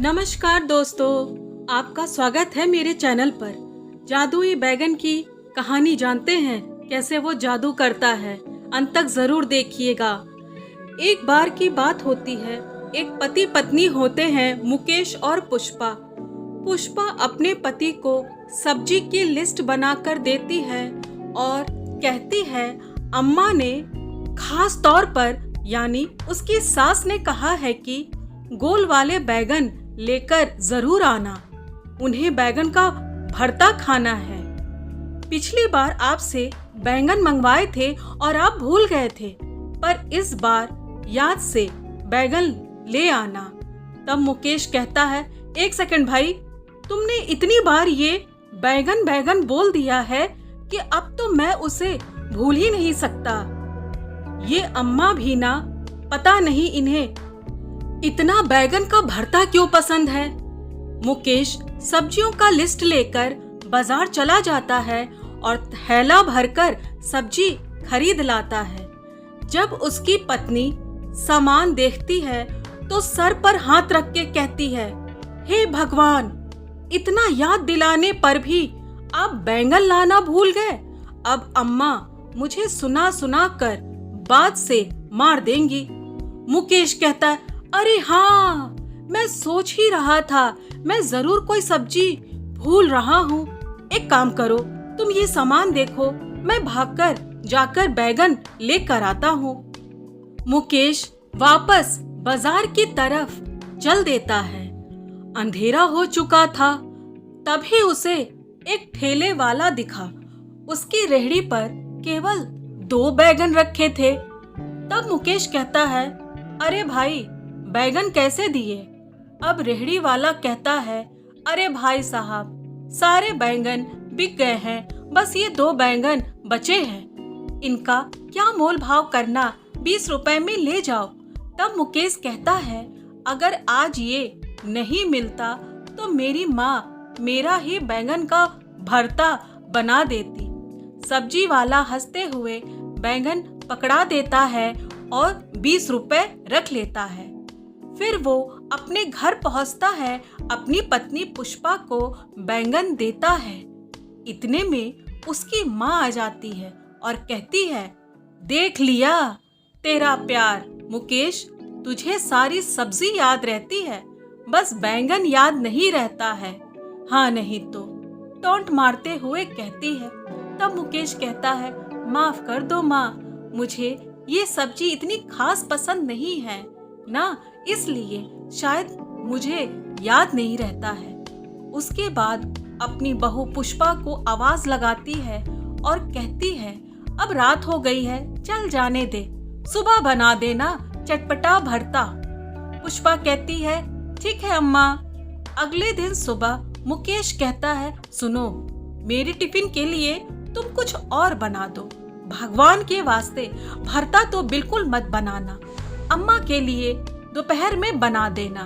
नमस्कार दोस्तों, आपका स्वागत है मेरे चैनल पर। जादुई बैगन की कहानी जानते हैं कैसे वो जादू करता है। अंत तक जरूर देखिएगा। एक बार की बात होती है, एक पति पत्नी होते हैं मुकेश और पुष्पा। पुष्पा अपने पति को सब्जी की लिस्ट बनाकर देती है और कहती है अम्मा ने खास तौर पर यानी उसकी सास ने कहा है कि गोल वाले बैगन लेकर जरूर आना, उन्हें बैगन का भरता खाना है। पिछली बार आपसे बैंगन मंगवाए थे और आप भूल गए थे, पर इस बार याद से बैगन ले आना। तब मुकेश कहता है, एक सेकंड भाई, तुमने इतनी बार ये बैगन बैगन बोल दिया है कि अब तो मैं उसे भूल ही नहीं सकता। ये अम्मा भी ना, पता नहीं इन्हें इतना बैगन का भरता क्यों पसंद है। मुकेश सब्जियों का लिस्ट लेकर बाजार चला जाता है और थैला भरकर सब्जी खरीद लाता है। जब उसकी पत्नी सामान देखती है तो सर पर हाथ रख के कहती है, हे भगवान, इतना याद दिलाने पर भी आप बैंगन लाना भूल गए। अब अम्मा मुझे सुना सुना कर बात से मार देंगी। मुकेश कहता है, अरे हाँ, मैं सोच ही रहा था, मैं जरूर कोई सब्जी भूल रहा हूँ। एक काम करो, तुम ये सामान देखो, मैं भागकर जाकर बैगन लेकर आता हूँ। मुकेश वापस बाजार की तरफ चल देता है। अंधेरा हो चुका था, तभी उसे एक ठेले वाला दिखा। उसकी रेहड़ी पर केवल 2 बैगन रखे थे। तब मुकेश कहता है, अरे भाई, बैगन कैसे दिए? अब रेहड़ी वाला कहता है, अरे भाई साहब, सारे बैगन बिक गए हैं, बस ये 2 बैगन बचे हैं, इनका क्या मोल भाव करना, 20 रुपए में ले जाओ। तब मुकेश कहता है, अगर आज ये नहीं मिलता तो मेरी माँ मेरा ही बैगन का भरता बना देती। सब्जी वाला हंसते हुए बैगन पकड़ा देता है और 20 रुपए रख लेता है। फिर वो अपने घर पहुंचता है, अपनी पत्नी पुष्पा को बैंगन देता है। इतने में उसकी माँ आ जाती है और कहती है, देख लिया तेरा प्यार मुकेश, तुझे सारी सब्जी याद रहती है, बस बैंगन याद नहीं रहता है। हाँ नहीं तो, टोंट मारते हुए कहती है। तब मुकेश कहता है, माफ कर दो माँ, मुझे ये सब्जी इतनी खास पसंद नहीं है ना, इसलिए शायद मुझे याद नहीं रहता है। उसके बाद अपनी बहू पुष्पा को आवाज लगाती है और कहती है, अब रात हो गई है, चल जाने दे, सुबह बना देना चटपटा भरता। पुष्पा कहती है, ठीक है अम्मा। अगले दिन सुबह मुकेश कहता है, सुनो, मेरी टिफिन के लिए तुम कुछ और बना दो, भगवान के वास्ते भरता तो बिल्कुल मत बनाना, अम्मा के लिए दोपहर में बना देना।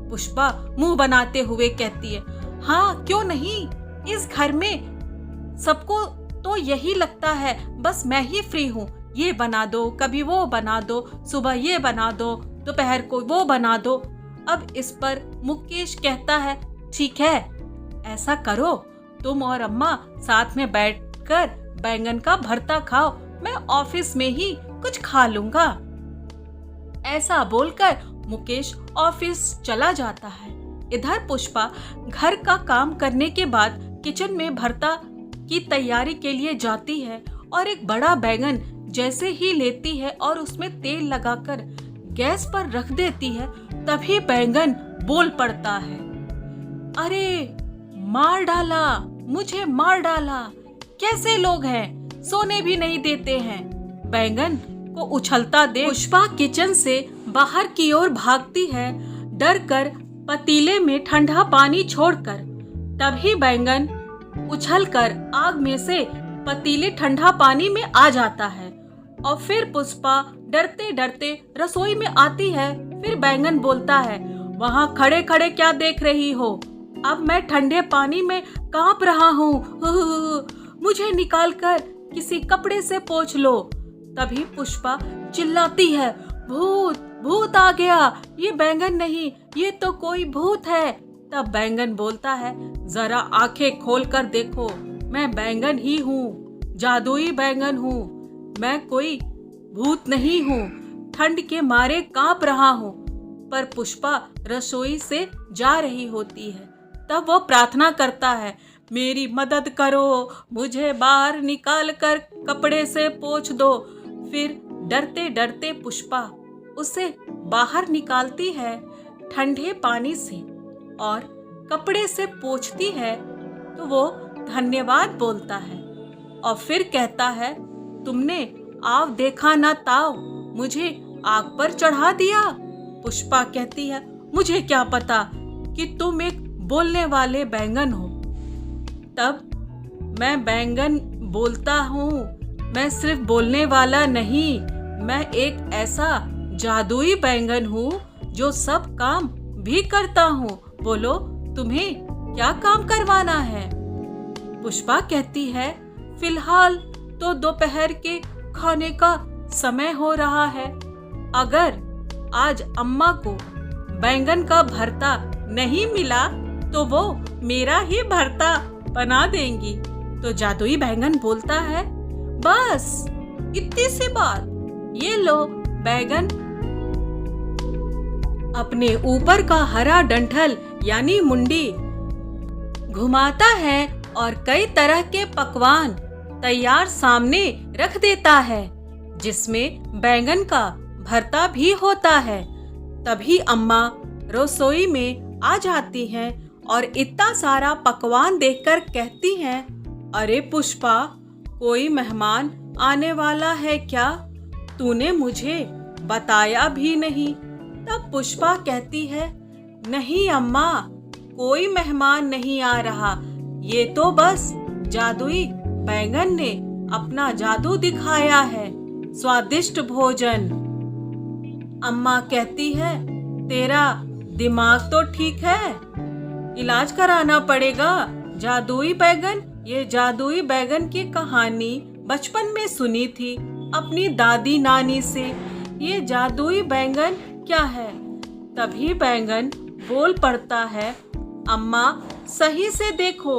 पुष्पा मुंह बनाते हुए कहती है, हाँ क्यों नहीं, इस घर में सबको तो यही लगता है, बस मैं ही फ्री हूँ, ये बना दो, कभी वो बना दो, सुबह ये बना दो, दोपहर को वो बना दो। अब इस पर मुकेश कहता है, ठीक है, ऐसा करो, तुम और अम्मा साथ में बैठकर बैंगन का भरता खाओ, मैं ऑफिस में ही कुछ खा लूंगा। ऐसा बोलकर मुकेश ऑफिस चला जाता है। इधर पुष्पा घर का काम करने के बाद किचन में भरता की तैयारी के लिए जाती है और एक बड़ा बैगन जैसे ही लेती है और उसमें तेल लगाकर गैस पर रख देती है, तभी बैगन बोल पड़ता है, अरे मार डाला, मुझे मार डाला, कैसे लोग हैं, सोने भी नहीं देते हैं। बैगन को उछलता देख पुष्पा किचन से बाहर की ओर भागती है, डर कर पतीले में ठंडा पानी छोड़कर। तभी बैंगन उछलकर आग में से पतीले ठंडा पानी में आ जाता है और फिर पुष्पा डरते डरते रसोई में आती है। फिर बैंगन बोलता है, वहाँ खड़े खड़े क्या देख रही हो, अब मैं ठंडे पानी में कांप रहा हूँ, मुझे निकालकर किसी कपड़े से पोंछ लो। तभी पुष्पा चिल्लाती है, भूत भूत आ गया, ये बैंगन नहीं, ये तो कोई भूत है। तब बैंगन बोलता है, जरा आंखें खोल कर देखो, मैं बैंगन ही हूँ, जादुई बैंगन हूँ, मैं कोई भूत नहीं हूँ, ठंड के मारे कांप रहा हूँ। पर पुष्पा रसोई से जा रही होती है। तब वो प्रार्थना करता है, मेरी मदद करो, मुझे बाहर निकाल कर कपड़े से पोंछ दो। फिर डरते डरते पुष्पा उसे बाहर निकालती है ठंडे पानी से और कपड़े से पोंछती है। तो वो धन्यवाद बोलता है और फिर कहता है, तुमने आव देखा ना ताव, मुझे आग पर चढ़ा दिया। पुष्पा कहती है, मुझे क्या पता कि तुम एक बोलने वाले बैंगन हो। तब मैं बैंगन बोलता हूँ, मैं सिर्फ बोलने वाला नहीं, मैं एक ऐसा जादुई बैंगन हूँ जो सब काम भी करता हूँ। बोलो तुम्हें क्या काम करवाना है? पुष्पा कहती है, फिलहाल तो दोपहर के खाने का समय हो रहा है। अगर आज अम्मा को बैंगन का भरता नहीं मिला तो वो मेरा ही भरता बना देंगी। तो जादुई बैंगन बोलता है, बस इतनी सी बात। ये लो बैंगन अपने ऊपर का हरा डंठल यानी मुंडी घुमाता है और कई तरह के पकवान तैयार सामने रख देता है, जिसमें बैंगन का भरता भी होता है। तभी अम्मा रसोई में आ जाती हैं और इतना सारा पकवान देखकर कहती हैं, अरे पुष्पा, कोई मेहमान आने वाला है क्या? तूने मुझे बताया भी नहीं। तब पुष्पा कहती है, नहीं अम्मा, कोई मेहमान नहीं आ रहा, ये तो बस जादुई बैंगन ने अपना जादू दिखाया है। स्वादिष्ट भोजन। अम्मा कहती है, तेरा दिमाग तो ठीक है, इलाज कराना पड़ेगा। जादुई बैगन, ये जादुई बैगन की कहानी बचपन में सुनी थी अपनी दादी नानी से। ये जादुई बैंगन क्या है? तभी बैंगन बोल पड़ता है, अम्मा सही से देखो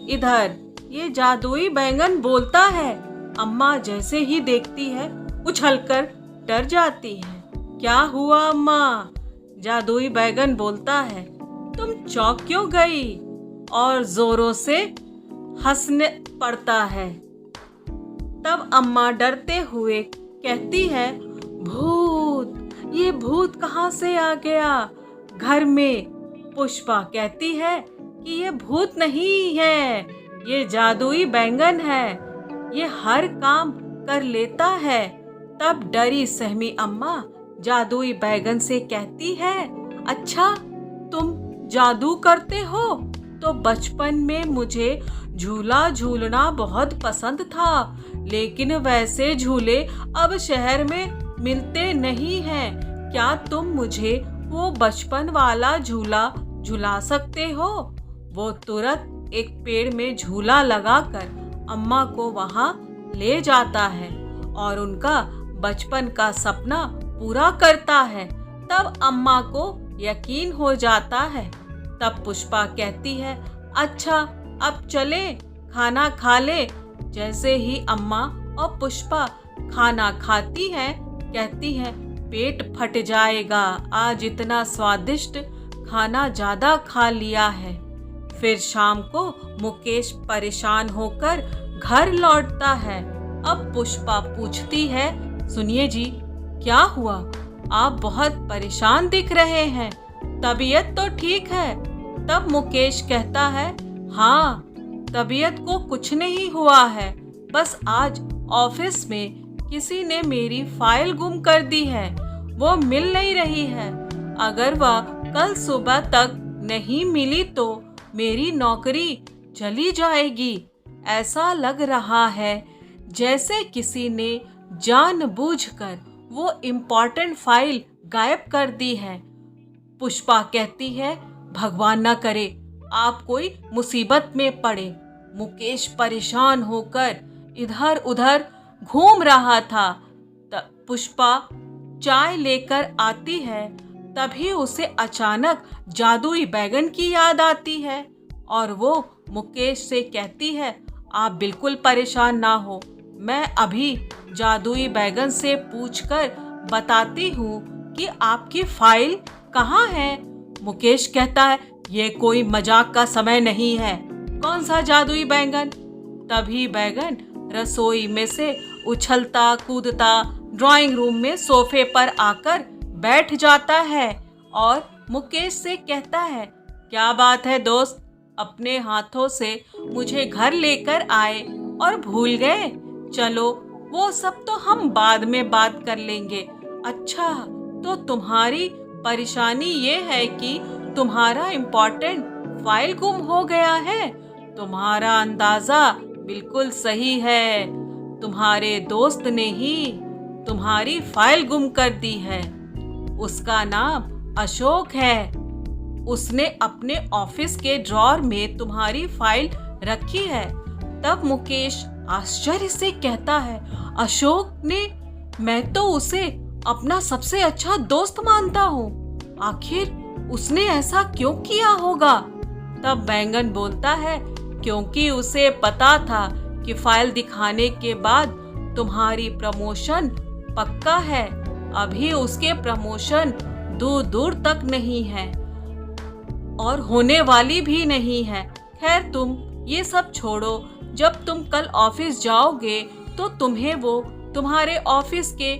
इधर, ये जादुई बैंगन बोलता है। अम्मा जैसे ही देखती है उछलकर डर जाती है। क्या हुआ अम्मा? जादुई बैंगन बोलता है, तुम चौंक क्यों गई? और जोरों से हंसने पड़ता है। तब अम्मा डरते हुए कहती है, भूत, ये भूत कहाँ से आ गया घर में? पुष्पा कहती है कि ये भूत नहीं है, ये जादुई बैंगन है, ये हर काम कर लेता है। तब डरी सहमी अम्मा जादुई बैंगन से कहती है, अच्छा तुम जादू करते हो? तो बचपन में मुझे झूला झूलना बहुत पसंद था, लेकिन वैसे झूले अब शहर में मिलते नहीं हैं। क्या तुम मुझे वो बचपन वाला झूला झूला सकते हो? वो तुरंत एक पेड़ में झूला लगाकर अम्मा को वहां ले जाता है और उनका बचपन का सपना पूरा करता है। तब अम्मा को यकीन हो जाता है। तब पुष्पा कहती है, अच्छा अब चले खाना खा ले। जैसे ही अम्मा और पुष्पा खाना खाती है, कहती है, पेट फट जाएगा, आज इतना स्वादिष्ट खाना ज्यादा खा लिया है। फिर शाम को मुकेश परेशान होकर घर लौटता है। अब पुष्पा पूछती है, सुनिए जी, क्या हुआ? आप बहुत परेशान दिख रहे हैं, तबीयत तो ठीक है? तब मुकेश कहता है, हाँ, तबीयत को कुछ नहीं हुआ है, बस आज ऑफिस में किसी ने मेरी फाइल गुम कर दी है, वो मिल नहीं रही है। अगर वह कल सुबह तक नहीं मिली तो मेरी नौकरी चली जाएगी। ऐसा लग रहा है जैसे किसी ने जानबूझकर वो इम्पोर्टेंट फाइल गायब कर दी है। पुष्पा कहती है, भगवान न करे आप कोई मुसीबत में पड़े। मुकेश परेशान होकर इधर उधर घूम रहा था। पुष्पा चाय लेकर आती है, तभी उसे अचानक जादुई बैगन की याद आती है और वो मुकेश से कहती है, आप बिल्कुल परेशान ना हो, मैं अभी जादुई बैगन से पूछकर बताती हूँ कि आपकी फाइल कहाँ है। मुकेश कहता है, ये कोई मजाक का समय नहीं है, कौन सा जादुई बैगन। तभी बैगन रसोई में से उछलता कूदता ड्राइंग रूम में सोफे पर आकर बैठ जाता है और मुकेश से कहता है, क्या बात है दोस्त, अपने हाथों से मुझे घर लेकर आए और भूल गए। चलो वो सब तो हम बाद में बात कर लेंगे। अच्छा, तो तुम्हारी परेशानी ये है कि तुम्हारा इम्पोर्टेंट फाइल गुम हो गया है। तुम्हारा अंदाजा बिल्कुल सही है, तुम्हारे दोस्त ने ही तुम्हारी फाइल गुम कर दी है। उसका नाम अशोक है, उसने अपने ऑफिस के ड्रॉर में तुम्हारी फाइल रखी है। तब मुकेश आश्चर्य से कहता है, अशोक ने? मैं तो उसे अपना सबसे अच्छा दोस्त मानता हूँ, आखिर उसने ऐसा क्यों किया होगा? तब बैंगन बोलता है, क्योंकि उसे पता था कि फाइल दिखाने के बाद तुम्हारी प्रमोशन पक्का है। अभी उसके प्रमोशन दूर दूर तक नहीं है और होने वाली भी नहीं है। खैर तुम ये सब छोड़ो, जब तुम कल ऑफिस जाओगे तो तुम्हें वो तुम्हारे ऑफिस के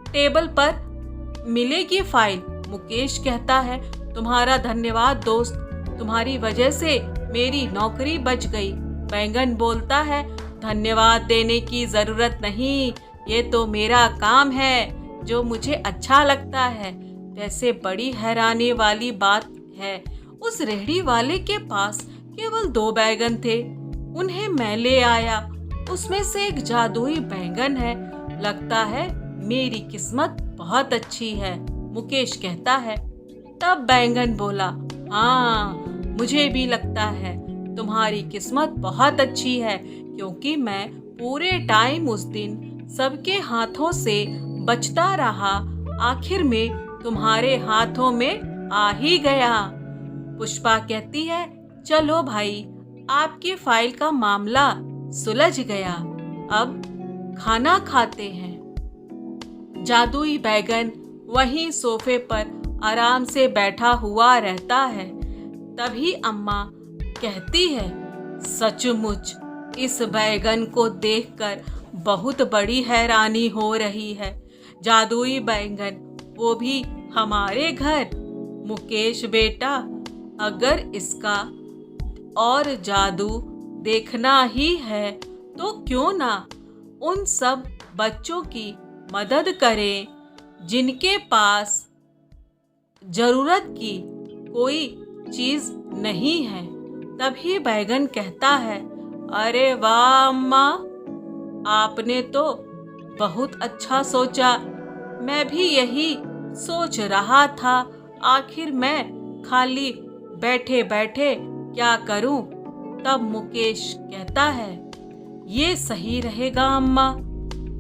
टेबल पर मिलेगी फाइल। मुकेश कहता है, तुम्हारा धन्यवाद दोस्त, तुम्हारी वजह से मेरी नौकरी बच गई। बैंगन बोलता है, धन्यवाद देने की जरूरत नहीं, ये तो मेरा काम है जो मुझे अच्छा लगता है। वैसे बड़ी हैरानी वाली बात है, उस रेहड़ी वाले के पास केवल 2 बैगन थे, उन्हें मैं ले आया। उसमें से एक जादुई बैंगन है। लगता है मेरी किस्मत बहुत अच्छी है, मुकेश कहता है। तब बैंगन बोला, हाँ मुझे भी लगता है तुम्हारी किस्मत बहुत अच्छी है, क्योंकि मैं पूरे टाइम उस दिन सबके हाथों से बचता रहा, आखिर में तुम्हारे हाथों में आ ही गया। पुष्पा कहती है, चलो भाई, आपकी फाइल का मामला सुलझ गया, अब खाना खाते हैं। जादुई बैगन वहीं सोफे पर आराम से बैठा हुआ रहता है। तभी अम्मा कहती है, सचमुच इस बैगन को देखकर बहुत बड़ी हैरानी हो रही है। जादुई बैगन, वो भी हमारे घर। मुकेश बेटा, अगर इसका और जादू देखना ही है तो क्यों ना उन सब बच्चों की मदद करें जिनके पास जरूरत की कोई चीज नहीं है। तभी बैगन कहता है, अरे वाह अम्मा, आपने तो बहुत अच्छा सोचा, मैं भी यही सोच रहा था, आखिर मैं खाली बैठे बैठे क्या करूं। तब मुकेश कहता है, ये सही रहेगा अम्मा,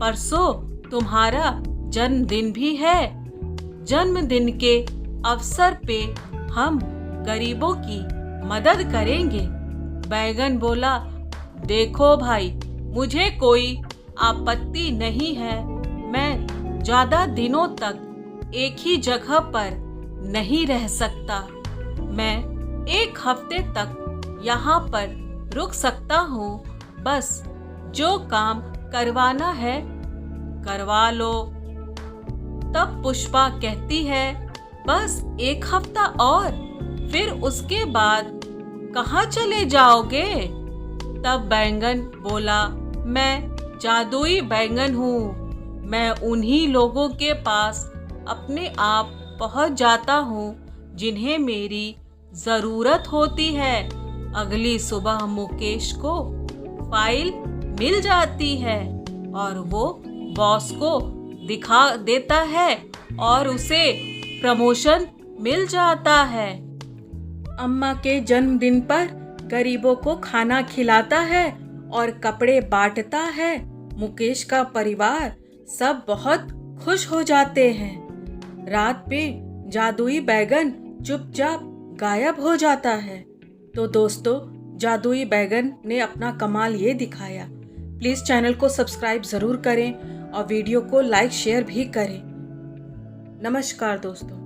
परसों तुम्हारा जन्मदिन भी है। जन्मदिन के अवसर पे हम गरीबों की मदद करेंगे। बैगन बोला, देखो भाई, मुझे कोई आपत्ति नहीं है, मैं ज्यादा दिनों तक एक ही जगह पर नहीं रह सकता, मैं 1 हफ्ते तक यहाँ पर रुक सकता हूँ, बस जो काम करवाना है करवा लो। तब पुष्पा कहती है, बस 1 हफ्ता और, फिर उसके बाद कहाँ चले जाओगे? तब बैंगन बोला, मैं जादुई बैंगन हूँ, मैं उन्हीं लोगों के पास अपने आप पहुँच जाता हूँ जिन्हें मेरी जरूरत होती है। अगली सुबह मुकेश को फाइल मिल जाती है और वो बॉस को दिखा देता है और उसे प्रमोशन मिल जाता है। अम्मा के जन्मदिन पर गरीबों को खाना खिलाता है और कपड़े बांटता है। मुकेश का परिवार सब बहुत खुश हो जाते हैं। रात में जादुई बैगन चुपचाप गायब हो जाता है। तो दोस्तों, जादुई बैगन ने अपना कमाल ये दिखाया। प्लीज़ चैनल को सब्सक्राइब ज़रूर करें और वीडियो को लाइक शेयर भी करें। नमस्कार दोस्तों।